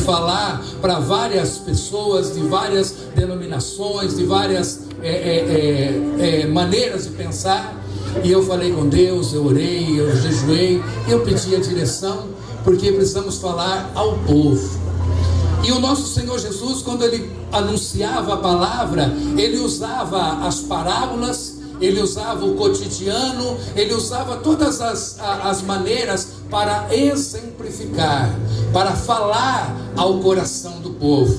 falar para várias pessoas de várias denominações, de várias maneiras de pensar. E eu falei com Deus, eu orei, eu jejuei, eu pedi a direção, porque precisamos falar ao povo. E o nosso Senhor Jesus, quando Ele anunciava a palavra, Ele usava as parábolas, Ele usava o cotidiano, Ele usava todas as maneiras para exemplificar, para falar ao coração do povo.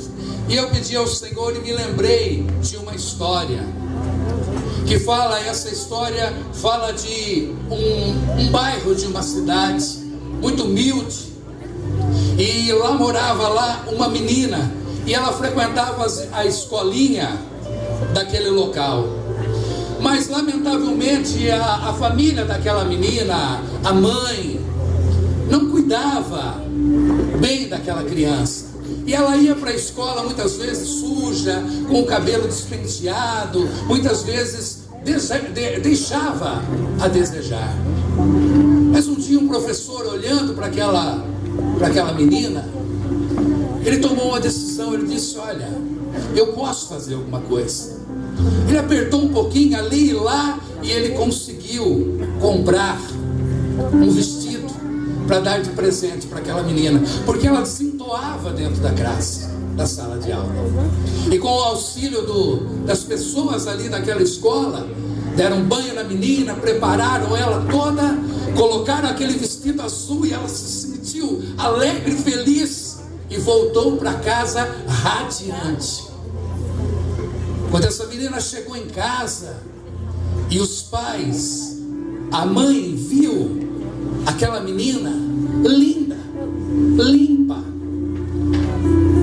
E eu pedi ao Senhor e me lembrei de uma história, que fala, essa história fala de um bairro de uma cidade muito humilde, e lá morava uma menina, e ela frequentava a escolinha daquele local. Mas lamentavelmente a família daquela menina, a mãe, não cuidava bem daquela criança. E ela ia para a escola muitas vezes suja, com o cabelo despenteado, muitas vezes deixava a desejar. Mas um dia um professor, olhando para aquela menina, ele tomou uma decisão. Ele disse: olha, eu posso fazer alguma coisa. Ele apertou um pouquinho ali e lá, e ele conseguiu comprar um vestido para dar de presente para aquela menina, porque ela desentoava dentro da classe, da sala de aula. E com o auxílio das pessoas ali daquela escola, deram banho na menina, prepararam ela toda, colocaram aquele vestido azul, e ela se sentiu alegre e feliz, e voltou para casa radiante. Quando essa menina chegou em casa, e os pais, a mãe viu aquela menina linda, limpa,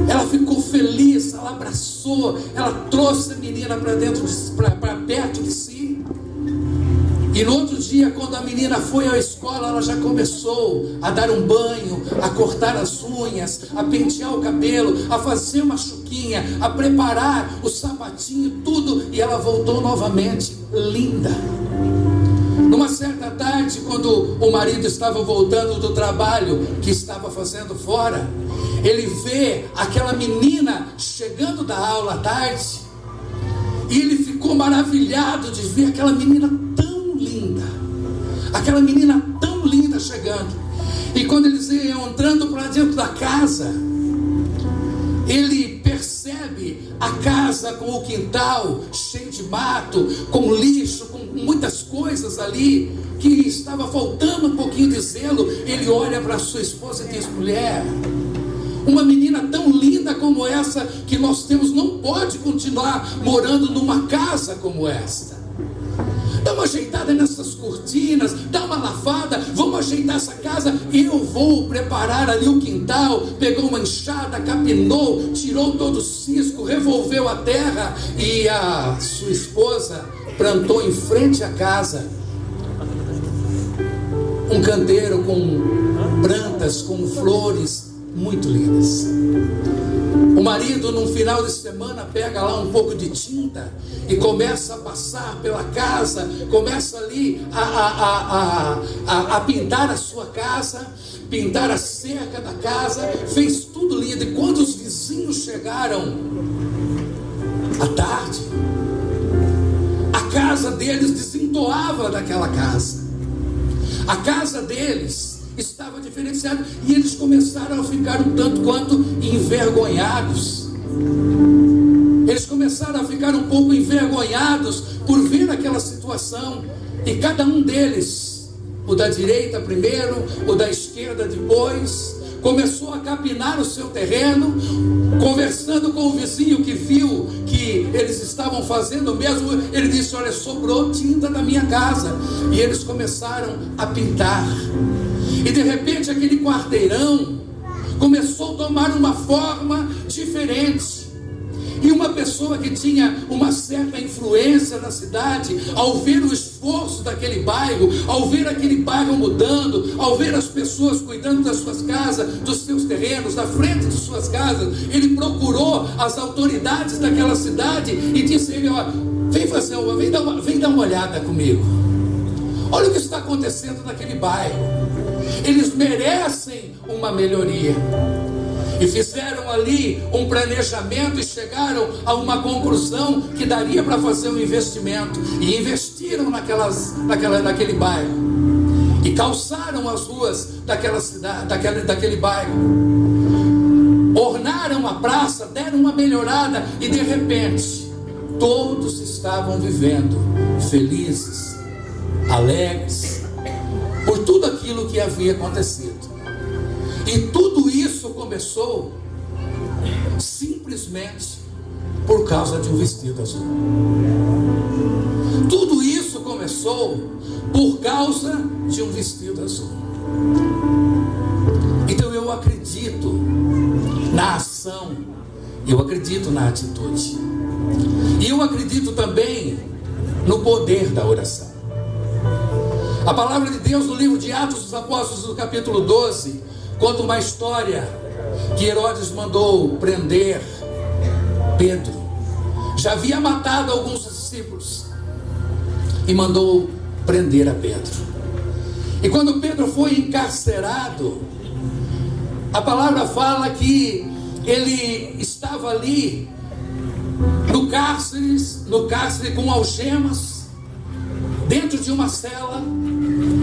ela ficou feliz, ela abraçou, ela trouxe a menina para perto de si. E no outro dia, quando a menina foi à escola, ela já começou a dar um banho, a cortar as unhas, a pentear o cabelo, a fazer uma chuquinha, a preparar o sapatinho, tudo, e ela voltou novamente linda. Numa certa tarde, quando o marido estava voltando do trabalho que estava fazendo fora, ele vê aquela menina chegando da aula à tarde, e ele ficou maravilhado de ver aquela menina tão linda chegando. E quando eles iam entrando para dentro da casa, ele percebe a casa com o quintal cheio de mato, com lixo, com muitas coisas ali, que estava faltando um pouquinho de zelo. Ele olha para sua esposa e diz: mulher, uma menina tão linda como essa que nós temos não pode continuar morando numa casa como esta. Dá uma ajeitada nessas cortinas, dá uma lavada, vamos ajeitar essa casa. Eu vou preparar ali o quintal. Pegou uma enxada, capinou, tirou todo o cisco, revolveu a terra, e a sua esposa plantou em frente à casa um canteiro com plantas, com flores muito lindas. O marido, num final de semana, pega lá um pouco de tinta e começa a passar pela casa, começa ali a pintar a sua casa, pintar a cerca da casa, fez tudo lindo. E quando os vizinhos chegaram à tarde, a casa deles desentoava daquela casa. A casa deles estava diferenciada, e eles começaram a ficar um tanto quanto envergonhados. Eles começaram a ficar um pouco envergonhados por ver aquela situação. E cada um deles, o da direita primeiro, o da esquerda depois, começou a capinar o seu terreno, conversando com o vizinho que viu que eles estavam fazendo o mesmo. Ele disse: olha, sobrou tinta da minha casa. E eles começaram a pintar. E de repente aquele quarteirão começou a tomar uma forma diferente. E uma pessoa que tinha uma certa influência na cidade, ao ver o esforço daquele bairro, ao ver aquele bairro mudando, ao ver as pessoas cuidando das suas casas, dos seus terrenos, da frente de suas casas, ele procurou as autoridades daquela cidade e disse: vem dar uma olhada comigo. Olha o que está acontecendo naquele bairro. Eles merecem uma melhoria. E fizeram ali um planejamento e chegaram a uma conclusão que daria para fazer um investimento. E investiram naquele bairro. E calçaram as ruas daquela cidade, daquele bairro. Ornaram a praça, deram uma melhorada e de repente todos estavam vivendo felizes, alegres, por tudo aquilo que havia acontecido. E tudo isso começou simplesmente por causa de um vestido azul. Tudo isso começou por causa de um vestido azul. Então eu acredito na ação, eu acredito na atitude, e eu acredito também no poder da oração. A palavra de Deus no livro de Atos dos Apóstolos, no capítulo 12, conta uma história que Herodes mandou prender Pedro. Já havia matado alguns discípulos e mandou prender a Pedro. E quando Pedro foi encarcerado, a palavra fala que ele estava ali no cárcere com algemas, dentro de uma cela,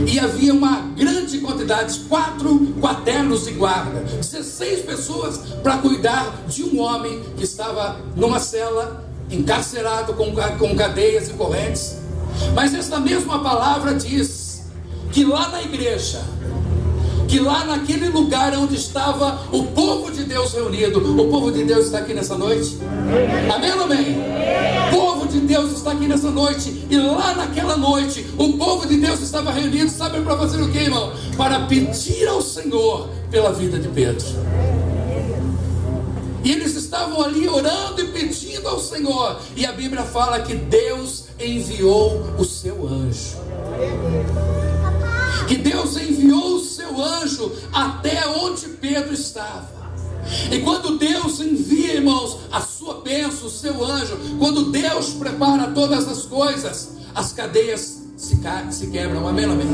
e havia uma grande quantidade, 4 quaternos de guarda, 16 pessoas para cuidar de um homem que estava numa cela, encarcerado com cadeias e correntes. Mas esta mesma palavra diz que lá na igreja, que lá naquele lugar onde estava o povo de Deus reunido, o povo de Deus está aqui nessa noite? Amém ou amém? O povo de Deus está aqui nessa noite, e lá naquela noite, o povo de Deus estava reunido, sabe para fazer o que, irmão? Para pedir ao Senhor pela vida de Pedro. E eles estavam ali orando e pedindo ao Senhor, e a Bíblia fala que Deus enviou o seu anjo. Que Deus enviou o seu anjo até onde Pedro estava. E quando Deus envia, irmãos, a sua bênção, o seu anjo, quando Deus prepara todas as coisas, as cadeias se quebram, amém, amém?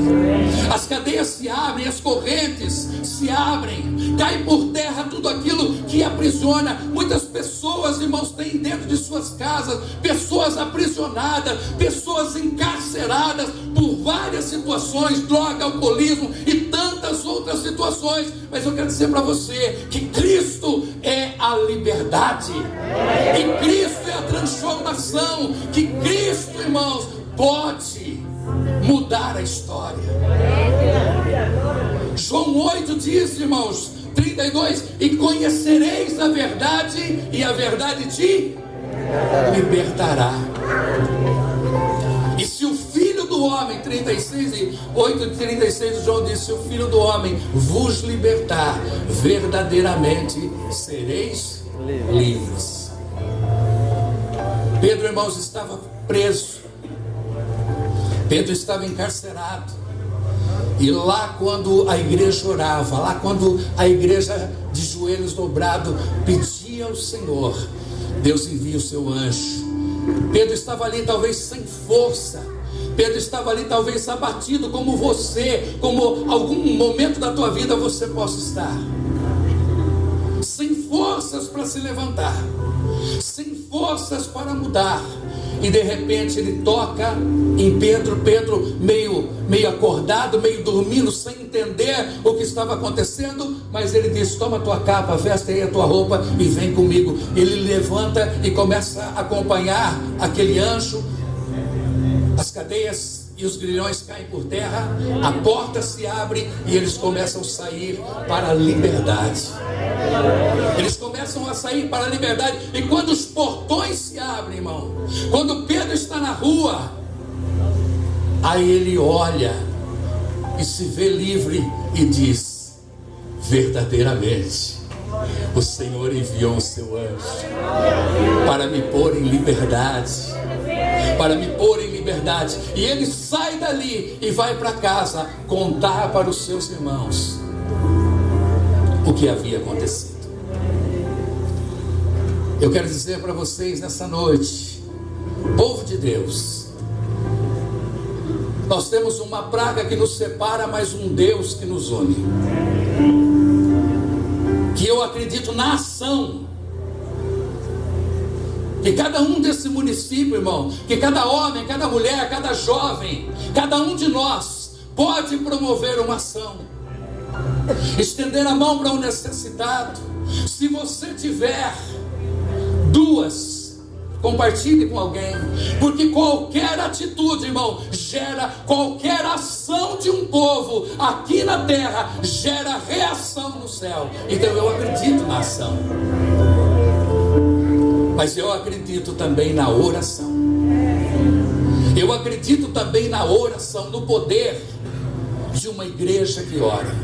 As cadeias se abrem, as correntes se abrem, cai por terra tudo aquilo que aprisiona. Muitas pessoas, irmãos, têm dentro de suas casas pessoas aprisionadas, pessoas encarceradas por várias situações, droga, alcoolismo e tantas outras situações. Mas eu quero dizer para você que Cristo é a liberdade, que Cristo é a transformação, que Cristo, irmãos, pode mudar a história. João 8 diz, irmãos, 32: e conhecereis a verdade, e a verdade te libertará. E se o Filho do Homem, 8:36, João diz: se o Filho do Homem vos libertar, verdadeiramente sereis livres. Pedro, irmãos, estava preso. Pedro estava encarcerado. E lá quando a igreja orava, lá quando a igreja de joelhos dobrados pedia ao Senhor, Deus envia o seu anjo. Pedro estava ali talvez sem força. Pedro estava ali talvez abatido, como você, como algum momento da tua vida você possa estar. Sem forças para se levantar, sem forças para mudar. E de repente ele toca em Pedro, meio acordado, meio dormindo, sem entender o que estava acontecendo, mas ele diz: toma a tua capa, veste aí a tua roupa e vem comigo. Ele levanta e começa a acompanhar aquele anjo. As cadeias e os grilhões caem por terra, a porta se abre e eles começam a sair para a liberdade. Eles começam a sair para a liberdade. E quando os portões se abrem, irmão, quando Pedro está na rua, aí ele olha e se vê livre e diz: verdadeiramente o Senhor enviou o seu anjo para me pôr em liberdade, para me pôr em liberdade. E ele sai dali e vai para casa contar para os seus irmãos o que havia acontecido. Eu quero dizer para vocês nessa noite, povo de Deus, nós temos uma praga que nos separa, mas um Deus que nos une, que que eu acredito na ação. Que cada um desse município, irmão, que cada homem, cada mulher, cada jovem, cada um de nós pode promover uma ação, estender a mão para um necessitado. Se você tiver duas, compartilhe com alguém, porque qualquer atitude, irmão, gera, qualquer ação de um povo aqui na terra gera reação no céu. Então eu acredito na ação, mas eu acredito também na oração. Eu acredito também na oração, no poder de uma igreja que ora.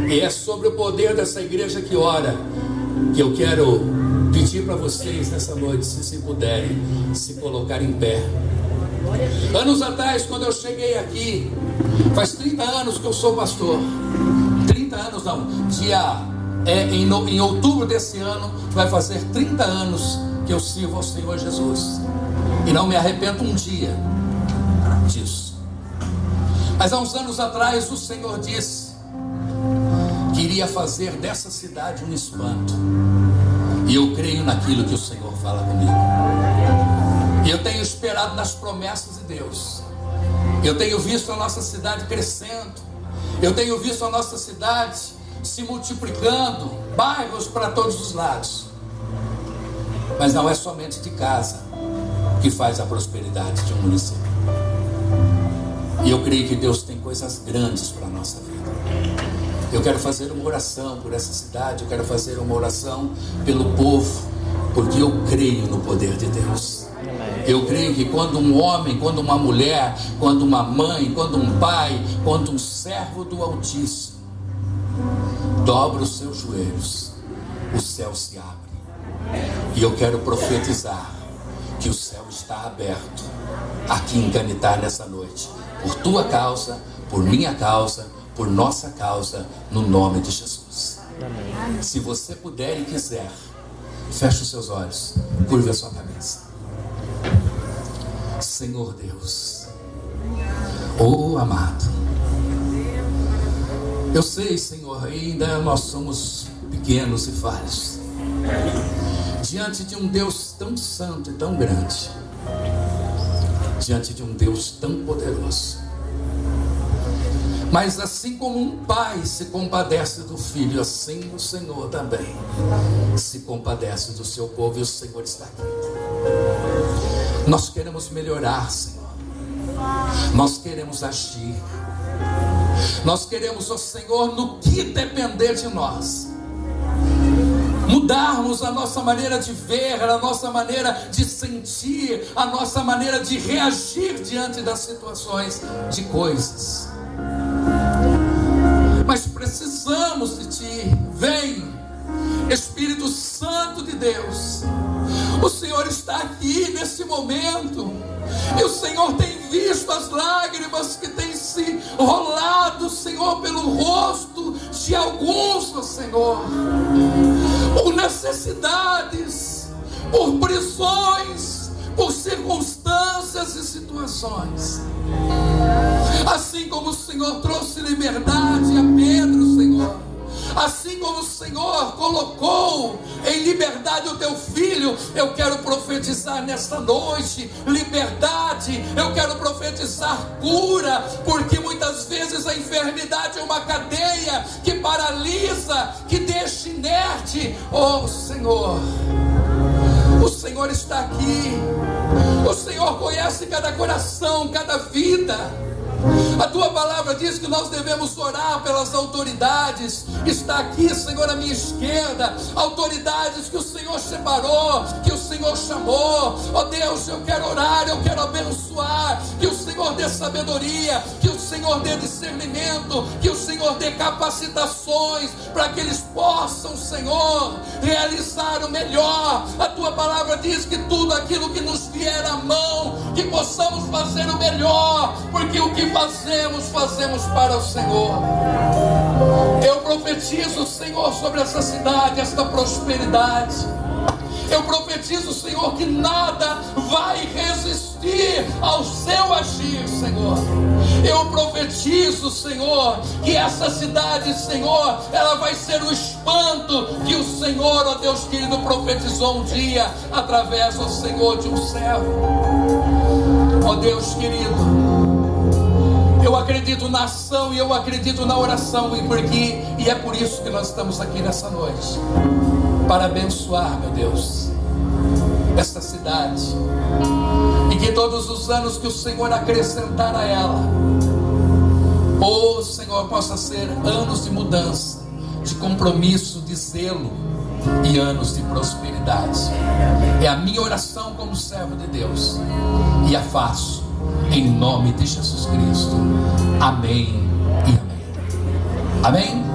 E é sobre o poder dessa igreja que ora que eu quero pedir para vocês nessa noite, se puderem, se colocar em pé. Anos atrás, quando eu cheguei aqui, faz 30 anos que eu sou pastor. 30 anos não, em outubro desse ano vai fazer 30 anos que eu sirvo ao Senhor Jesus, e não me arrependo um dia disso. Mas há uns anos atrás o Senhor disse que iria fazer dessa cidade um espanto, e eu creio naquilo que o Senhor fala comigo. E eu tenho esperado nas promessas de Deus. Eu tenho visto a nossa cidade crescendo, eu tenho visto a nossa cidade se multiplicando, bairros para todos os lados. Mas não é somente de casa que faz a prosperidade de um município. E eu creio que Deus tem coisas grandes para a nossa vida. Eu quero fazer uma oração por essa cidade, eu quero fazer uma oração pelo povo, porque eu creio no poder de Deus. Eu creio que quando um homem, quando uma mulher, quando uma mãe, quando um pai, quando um servo do Altíssimo dobra os seus joelhos, o céu se abre. E eu quero profetizar que o céu está aberto aqui em Canitá nessa noite, por tua causa, por minha causa, por nossa causa, no nome de Jesus. Amém. Se você puder e quiser, feche os seus olhos, curve a sua cabeça. Senhor Deus, oh amado, eu sei, Senhor, ainda nós somos pequenos e falhos diante de um Deus tão santo e tão grande, diante de um Deus tão poderoso. Mas assim como um pai se compadece do filho, assim o Senhor também se compadece do seu povo, e o Senhor está aqui. Nós queremos melhorar, Senhor. Nós queremos agir. Nós queremos, ó Senhor, no que depender de nós, mudarmos a nossa maneira de ver, a nossa maneira de sentir, a nossa maneira de reagir diante das situações, de coisas. Mas precisamos de Ti. Vem, Espírito Santo de Deus. O Senhor está aqui nesse momento, e o Senhor tem visto as lágrimas que têm se rolado, Senhor, pelo rosto de alguns, ó Senhor, por necessidades, por prisões, por circunstâncias e situações. Assim como o Senhor trouxe liberdade a Pedro, Senhor, assim como o Senhor colocou em liberdade o teu filho, eu quero profetizar nesta noite liberdade, eu quero profetizar cura, porque muitas vezes a enfermidade é uma cadeia que paralisa, que deixa inerte. Oh Senhor, o Senhor está aqui, o Senhor conhece cada coração, cada vida. A tua palavra diz que nós devemos orar pelas autoridades. Está aqui, Senhor, à minha esquerda, autoridades que o Senhor separou, que o Senhor chamou. Ó Deus, eu quero orar, eu quero abençoar, que o Senhor dê sabedoria, que o Senhor dê discernimento, que o Senhor dê capacitações, para que eles possam, Senhor, realizar o melhor. A tua palavra diz que tudo aquilo que nos vier à mão, que possamos fazer o melhor, porque o que fazemos para o Senhor. Eu profetizo, Senhor, sobre essa cidade, esta prosperidade. Eu profetizo, Senhor, que nada vai resistir ao seu agir, Senhor. Eu profetizo, Senhor, que essa cidade, Senhor, ela vai ser o espanto que o Senhor, ó Deus querido, profetizou um dia através, ó Senhor, de um servo. Ó Deus querido, eu acredito na ação e eu acredito na oração, e é por isso que nós estamos aqui nessa noite, para abençoar, meu Deus, esta cidade, e que todos os anos que o Senhor acrescentar a ela, oh Senhor, possa ser anos de mudança, de compromisso, de zelo, e anos de prosperidade. É a minha oração como servo de Deus, e a faço em nome de Jesus Cristo. Amém e amém. Amém.